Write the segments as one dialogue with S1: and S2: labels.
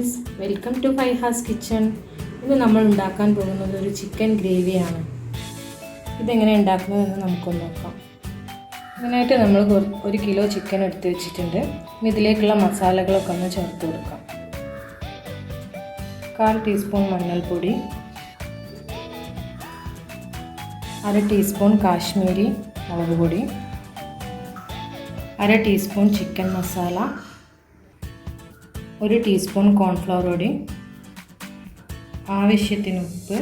S1: Friends, welcome to fyhaskitchen. ഇന്ന് നമ്മൾ ഉണ്ടാക്കാൻ പോകുന്നത് ഒരു ചിക്കൻ ഗ്രേവിയാണ്. ഇതെങ്ങനെ ഉണ്ടാക്കുന്നതെന്ന് നമുക്കൊന്ന് നോക്കാം. ഇതിനായിട്ട് നമ്മൾ 1 കിലോ ചിക്കൻ എടുത്ത് വെച്ചിട്ടുണ്ട്. ഇനി ഇതിലേക്കുള്ള മസാലകളൊക്കെ ഒന്ന് ചേർത്ത് കൊടുക്കാം. 1/4 ടീസ്പൂൺ മഞ്ഞൾപ്പൊടി, 1/2 ടീസ്പൂൺ കാശ്മീരി മുളക് പൊടി, 1/2 teaspoon chicken masala, 1 teaspoon cornflour പൊടി, ആവശ്യത്തിന് ഉപ്പ്,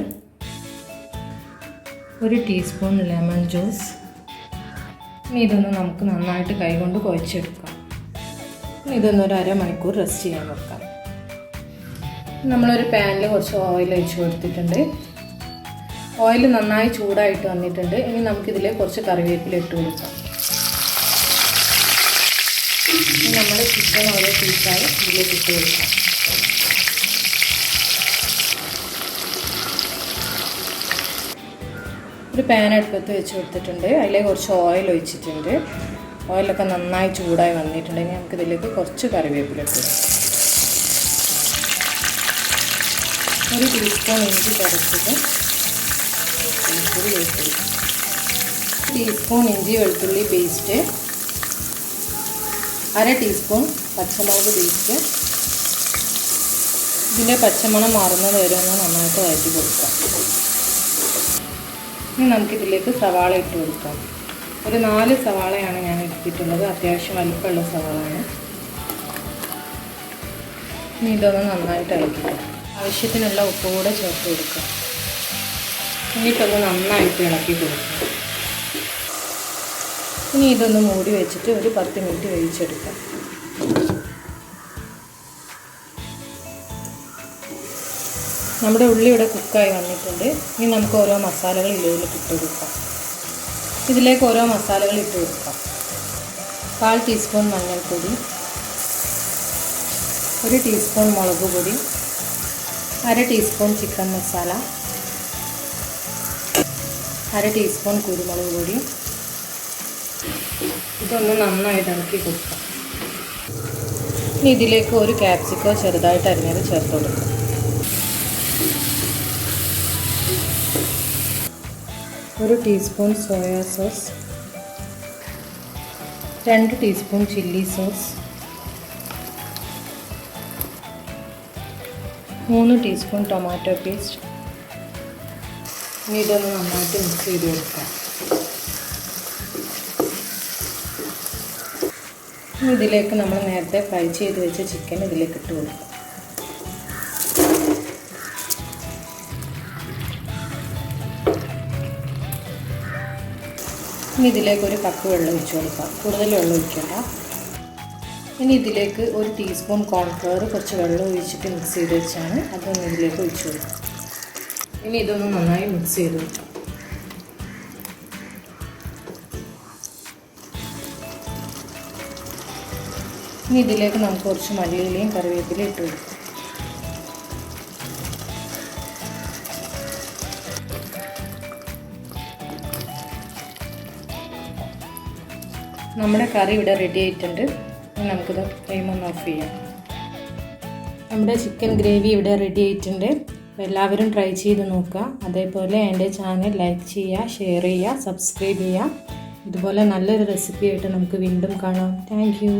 S1: 1 ടീസ്പൂൺ ലെമൺ ജ്യൂസ്. ഇനി ഇതൊന്ന് നമുക്ക് നന്നായിട്ട് കൈകൊണ്ട് കുഴച്ചെടുക്കാം. ഇനി ഇതൊന്നൊരു അരമണിക്കൂർ റെസ്റ്റ് ചെയ്യാൻ വെക്കാം. നമ്മളൊരു പാനിൽ കുറച്ച് ഓയിൽ ഒഴിച്ച് കൊടുത്തിട്ടുണ്ട്. ഓയിൽ നന്നായി ചൂടായിട്ട് വന്നിട്ടുണ്ട്. ഇനി നമുക്കിതിൽ കുറച്ച് കറിവേപ്പില ഇട്ട് കൊടുക്കാം. ഇനി നമ്മുടെ ചിക്കൻ ഓരോ പീസായി ഇതിലേക്ക് ഇട്ട് കൊടുക്കാം. ഒരു പാൻ അടുപ്പത്ത് വെച്ച് കൊടുത്തിട്ടുണ്ട്. അതിലേക്ക് കുറച്ച് ഓയിൽ ഒഴിച്ചിട്ടുണ്ട്. ഓയിലൊക്കെ നന്നായി ചൂടായി വന്നിട്ടുണ്ടെങ്കിൽ നമുക്കിതിലേക്ക് കുറച്ച് കറിവേപ്പില ഇട്ട് കൊടുക്കാം. 1 ടീസ്പൂൺ ഇഞ്ചി ചതച്ചത്, 1 ടീസ്പൂൺ ഇഞ്ചി വെളുത്തുള്ളി പേസ്റ്റ്, 1/2 ടീസ്പൂൺ പച്ചമുളക് പേസ്റ്റ്. ഇതിൻ്റെ പച്ചമണം മാറുന്നത് വരെ ഒന്ന് നന്നായിട്ട് വഴറ്റി കൊടുക്കാം. ഇനി നമുക്കിതിലേക്ക് സവാള ഇട്ട് കൊടുക്കാം. ഒരു 4 സവാളയാണ് ഞാൻ എടുത്തിട്ടുള്ളത്. അത്യാവശ്യം വലിപ്പമുള്ള സവാളയാണ്. ഇനി ഇതൊന്ന് നന്നായിട്ട് ഇളക്കുക. ആവശ്യത്തിനുള്ള ഉപ്പ് കൂടെ ചേർത്ത് കൊടുക്കുക. എന്നിട്ടൊന്ന് നന്നായിട്ട് ഇളക്കി കൊടുക്കുക. ഇനി ഇതൊന്ന് മൂടി വെച്ചിട്ട് ഒരു 10 മിനിറ്റ് വേവിച്ചെടുക്കാം. നമ്മുടെ ഉള്ളി ഇവിടെ കുക്കായി വന്നിട്ടുണ്ട്. ഇനി നമുക്ക് ഓരോ മസാലകൾ ഇതിലേക്ക് ഇട്ട് കൊടുക്കാം. ഇതിലേക്ക് ഓരോ മസാലകൾ ഇട്ട് കൊടുക്കാം. 1/4 ടീസ്പൂൺ മഞ്ഞൾപ്പൊടി, 1 ടീസ്പൂൺ മുളക് പൊടി, 1/2 ടീസ്പൂൺ ചിക്കൻ മസാല, 1/2 ടീസ്പൂൺ കുരുമുളക് പൊടി. ഇതൊന്ന് നന്നായിട്ട് ഇളക്കി കൊടുക്കാം. ഇനി ഇതിലേക്ക് ഒരു ക്യാപ്സിക്കോ ചെറുതായിട്ട് അരിഞ്ഞത് ചേർത്ത് കൊടുക്കാം. 1 teaspoon soya sauce, 2 teaspoon chilli sauce, 3 teaspoon tomato paste. ഇനി ഇതൊന്ന് നന്നായിട്ട് മിക്സ് ചെയ്ത് കൊടുക്കാം. ഇനി ഇതിലേക്ക് നമ്മൾ നേരത്തെ ഫ്രൈ ചെയ്ത് വെച്ച ചിക്കൻ ഇതിലേക്ക് ഇട്ട് കൊടുക്കാം. ഇനി ഇതിലേക്ക് ഒരു കപ്പ് വെള്ളം ഒഴിച്ച് കൊടുക്കാം. കൂടുതൽ വെള്ളം ഒഴിക്കണ്ട. ഇനി ഇതിലേക്ക് 1 ടീസ്പൂൺ കോൺഫ്ലവർ കുറച്ച് വെള്ളം ഒഴിച്ചിട്ട് മിക്സ് ചെയ്ത് വെച്ചാണ് അതൊന്ന് ഇതിലേക്ക് ഒഴിച്ച് കൊടുക്കാം. ഇനി ഇതൊന്ന് നന്നായി മിക്സ് ചെയ്ത് കൊടുക്കാം. ഇനി ഇതിലേക്ക് നമുക്ക് കുറച്ച് മല്ലിയിലയും കറിവേപ്പിലയും ഇട്ട് കൊടുക്കാം. നമ്മുടെ കറി ഇവിടെ റെഡി ആയിട്ടുണ്ട്. ഇനി നമുക്കിത് ഫ്ലെയിം ഒന്ന് ഓഫ് ചെയ്യാം. നമ്മുടെ ചിക്കൻ ഗ്രേവി ഇവിടെ റെഡി ആയിട്ടുണ്ട്. അപ്പോൾ എല്ലാവരും ട്രൈ ചെയ്ത് നോക്കുക. അതേപോലെ എൻ്റെ ചാനൽ ലൈക്ക് ചെയ്യുക, ഷെയർ ചെയ്യുക, സബ്സ്ക്രൈബ് ചെയ്യുക. ഇതുപോലെ നല്ലൊരു റെസിപ്പി ആയിട്ട് നമുക്ക് വീണ്ടും കാണാം. Thank you.